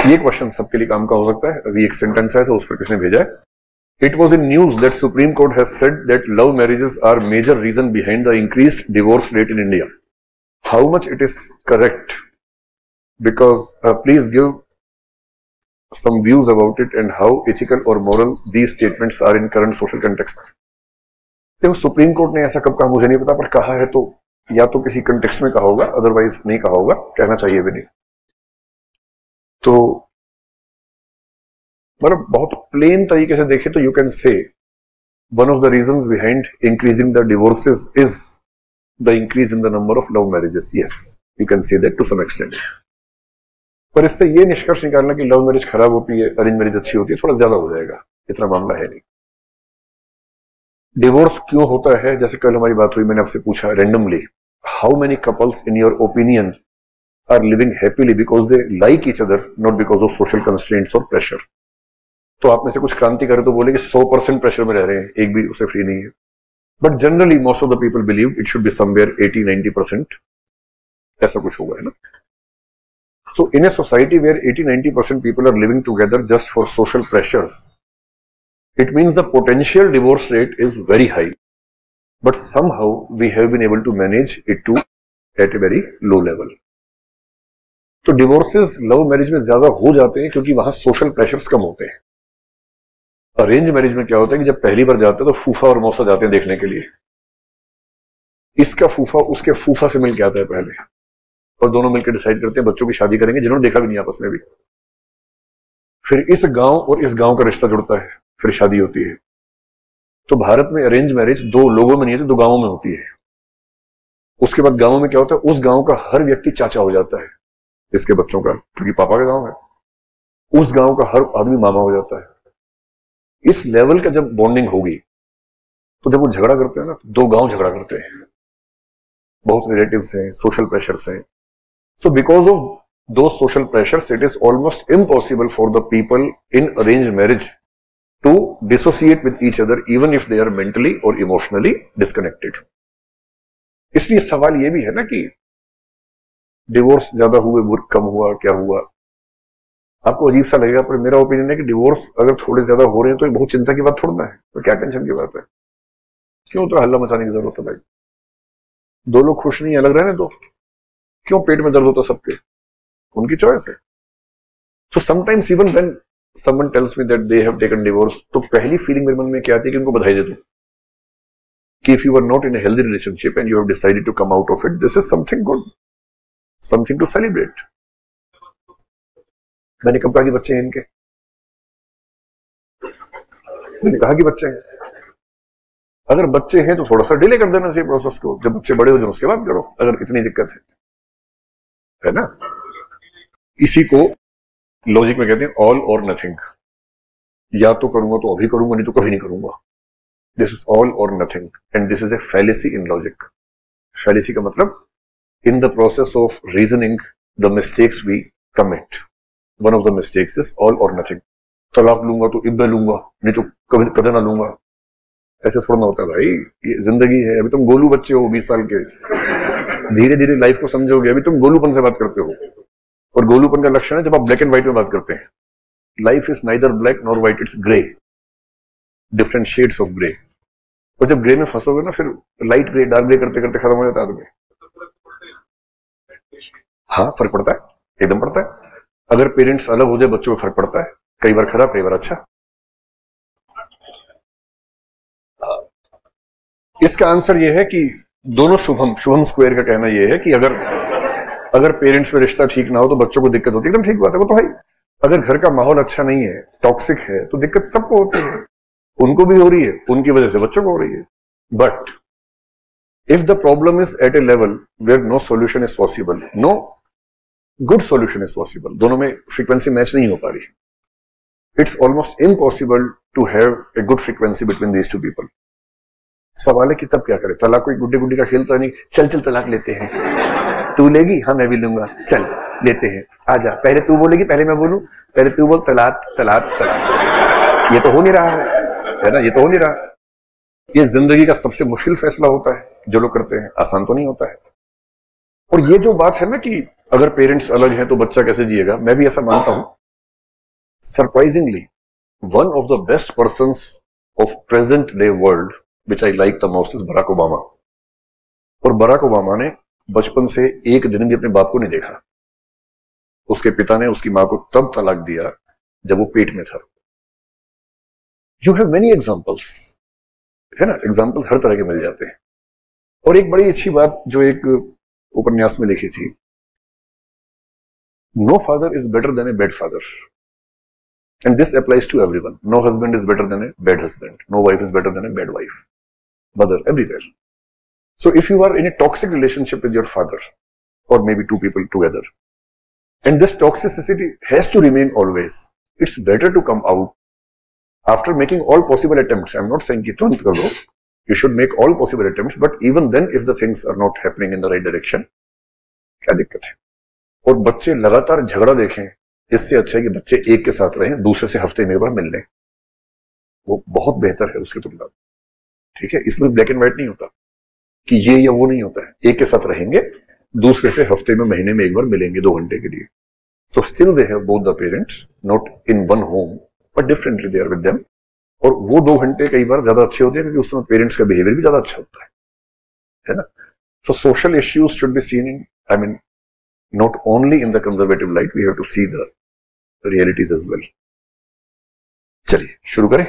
ये क्वेश्चन सबके लिए काम का हो सकता है। अभी एक सेंटेंस है तो उस पर किसने भेजा है, it was in news that supreme court has said that love marriages are major reason behind the increased divorce rate in India. How much it is correct, because please give some views about it and how ethical or moral these statements are in current social context। देखो supreme court ने ऐसा कब कहा मुझे नहीं पता, पर कहा है तो या तो किसी कंटेक्स्ट में कहा होगा, अदरवाइज नहीं कहा होगा, कहना चाहिए भी नहीं। तो मतलब बहुत प्लेन तरीके से देखें तो you can say one of the reasons behind increasing the divorces is the increase in the number of love marriages. Yes, you can say that to some extent. पर इससे ये निष्कर्ष निकालना कि लव मैरिज खराब होती है, अरेंज मैरिज अच्छी होती है, थोड़ा ज्यादा हो जाएगा, इतना मामला है नहीं। डिवोर्स क्यों होता है, जैसे कल हमारी बात हुई, मैंने आपसे पूछा randomly, how many couples in your opinion are living happily because they like each other, not because of social constraints और प्रेशर। तो आप में से कुछ क्रांति करे तो बोले कि 100% प्रेशर में रह रहे हैं, एक भी उससे फ्री नहीं है। But generally most of the people believe it should be somewhere 80-90%, ऐसा कुछ होगा, है ना। So in a society where 80-90% people are living together just for social pressures, it means the potential divorce rate is very high, but somehow we have been able to manage it to at a very low level. तो divorces love marriage में ज्यादा हो जाते हैं क्योंकि वहां social pressures कम होते हैं। अरेंज मैरिज में क्या होता है कि जब पहली बार जाते हैं तो फूफा और मौसा जाते हैं देखने के लिए, इसका फूफा उसके फूफा से मिल के आता है पहले, और दोनों मिलकर डिसाइड करते हैं बच्चों की शादी करेंगे जिन्होंने देखा भी नहीं आपस में भी। फिर इस गांव और इस गांव का रिश्ता जुड़ता है, फिर शादी होती है। तो भारत में अरेंज मैरिज दो लोगों में नहीं है, तो 2 गांवों में होती है। उसके बाद गांवों में क्या होता है, उस गांव का हर व्यक्ति चाचा हो जाता है इसके बच्चों का, क्योंकि पापा का गांव है। उस गांव का हर आदमी मामा हो जाता है। इस लेवल का जब बॉन्डिंग होगी तो जब वो झगड़ा करते हैं ना, तो 2 गांव झगड़ा करते हैं, बहुत रिलेटिव्स हैं, सोशल प्रेशर्स हैं। So because of those social pressures, it is almost impossible for the people in arranged marriage to dissociate with each other, even if they are mentally or emotionally disconnected. इसलिए सवाल ये भी है ना कि divorce ज्यादा हुए, कम हुआ, क्या हुआ। आपको अजीब सा लगेगा, पर मेरा ओपिनियन है कि डिवोर्स अगर थोड़े ज्यादा हो रहे हैं तो बहुत चिंता की बात थोड़ा ना है, तो क्या टेंशन की बात है, क्यों उतना हल्ला मचाने की जरूरत है भाई। 2 लोग खुश नहीं है, अलग रहने दो, क्यों पेट में दर्द होता सबके, उनकी चॉइस है। So sometimes even when someone tells me that they have taken divorce, तो पहली फीलिंग मेरे मन में क्या आती है कि उनको बधाई दे दूं कि if you are not in a healthy relationship and you have decided to come out of it, this is something good, something to celebrate. मैंने कब कहा कि बच्चे हैं इनके, मैंने कहा कि बच्चे हैं। अगर बच्चे हैं तो थोड़ा सा डिले कर देना चाहिए प्रोसेस को, जब बच्चे बड़े हो जाए उसके बाद करो, अगर इतनी दिक्कत है ना। इसी को लॉजिक में कहते हैं ऑल और नथिंग, या तो करूंगा तो अभी करूंगा, नहीं तो कभी नहीं करूंगा। This is all or nothing and this is a fallacy in logic. Fallacy का मतलब in the process of reasoning the mistakes we commit, one of the mistakes is all or nothing. तलाक लूंगा तो इब्बे लूंगा, नहीं तो कभी कदर ना लूंगा, ऐसे थोड़ा ना होता है भाई। ये जिंदगी है, अभी तुम गोलू बच्चे हो 20 साल के, धीरे धीरे लाइफ को समझोगे। अभी तुम गोलूपन से बात करते हो, और गोलूपन का लक्षण है जब आप ब्लैक एंड व्हाइट में बात करते हैं। Life is neither black nor white, it's grey, different shades of grey. और जब ग्रे में फंसोगे ना, फिर लाइट ग्रे डार्क ग्रे करते करते खत्म हो जाता है आदमी। हाँ, फर्क पड़ता है, एकदम पड़ता है। अगर पेरेंट्स अलग हो जाए बच्चों में फर्क पड़ता है, कई बार खराब कई बार अच्छा। इसका आंसर यह है कि दोनों शुभम स्क्वायर का कहना यह है कि अगर पेरेंट्स में रिश्ता ठीक ना हो तो बच्चों को दिक्कत होती है। एकदम ठीक बात है वो तो भाई। अगर घर का माहौल अच्छा नहीं है, टॉक्सिक है, तो दिक्कत सबको होती है, उनको भी हो रही है, उनकी वजह से बच्चों को हो रही है। But if the problem is at a level where no solution is possible, no good solution is possible, दोनों में फ्रीक्वेंसी मैच नहीं हो पा रही, it's almost impossible to have a good frequency between these two people. सवाल है कि तब क्या करें। तलाक कोई गुड्डे गुड्डी का खेल तो नहीं, चल चल तलाक लेते हैं, तू लेगी, हाँ मैं भी लूंगा, चल लेते हैं, आजा, पहले तू बोलेगी पहले मैं बोलूं, पहले तू बोल, तलाक तलाक तलाक। ये तो हो नहीं रहा है ना, ये तो हो नहीं रहा। ये जिंदगी का सबसे मुश्किल फैसला होता है जो लोग करते हैं, आसान तो नहीं होता है। और ये जो बात है ना कि अगर पेरेंट्स अलग हैं तो बच्चा कैसे जिएगा, मैं भी ऐसा मानता हूं, Surprisingly, one of the best persons of present day world which I like the most is Barack Obama. और बराक ओबामा ने बचपन से एक दिन भी अपने बाप को नहीं देखा. उसके पिता ने उसकी मां को तब तलाक दिया जब वो पेट में था. यू हैव मेनी एग्जाम्पल्स, है ना, एग्जाम्पल्स हर तरह के मिल जाते हैं. और एक बड़ी अच्छी बात जो एक उपन्यास में लिखी थी, no father is better than a bad father, and this applies to everyone. No husband is better than a bad husband, no wife is better than a bad wife, mother everywhere. So if you are in a toxic relationship with your father, or maybe two people together, and this toxicity has to remain always, it's better to come out after making all possible attempts. I'm not saying कि तुरंत कर दो. You should make all possible attempts, but even then, if the things are not happening in the right direction, क्या दिक्कत है? और बच्चे लगातार झगड़ा देखें, इससे अच्छा है कि बच्चे एक के साथ रहें, दूसरे से हफ्ते में एक बार मिल लें. वो बहुत बेहतर है उसकी तुलना. ठीक है, इसमें ब्लैक एंड व्हाइट नहीं होता कि ये या वो नहीं होता है. एक के साथ रहेंगे, दूसरे से हफ्ते में महीने में एक बार मिलेंगे 2 घंटे के लिए. So still they have both the parents, not in one home but differently they are with them. और वो 2 घंटे कई बार ज्यादा अच्छे होते हैं क्योंकि उस समय पेरेंट्स का बिहेवियर भी ज्यादा अच्छा होता है ना. So social issues should be seen in, I mean, not only in the conservative light, we have to see the realities as well. चलिए शुरू करें.